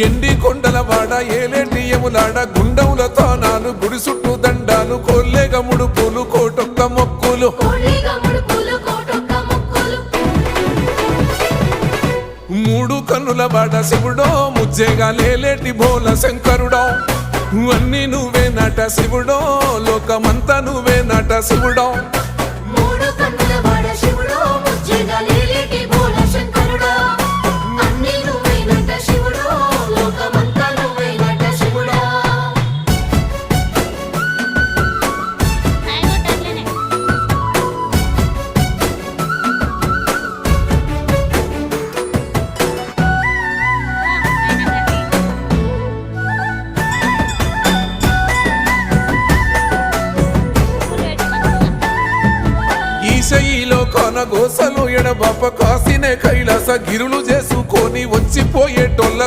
ఎండి కొండల వాడ ఏలేటి యములాడ గుండముల తానాలు గుడి చుట్టూ దండాలు కోల్లేగ ముడుపులు కోటొక్క మొక్కులు మూడు కన్నుల వాడ శివుడో ముజ్జేగా లేలేటి బోల శంకరుడో అన్ని నువ్వే నట శివుడో లోకమంతా నువ్వే నట శివుడో ఈశయిలో కొనగోసలు ఎడబాప కాసినే కైలాస గిరులు చేసుకొని వచ్చిపోయేటోళ్ళ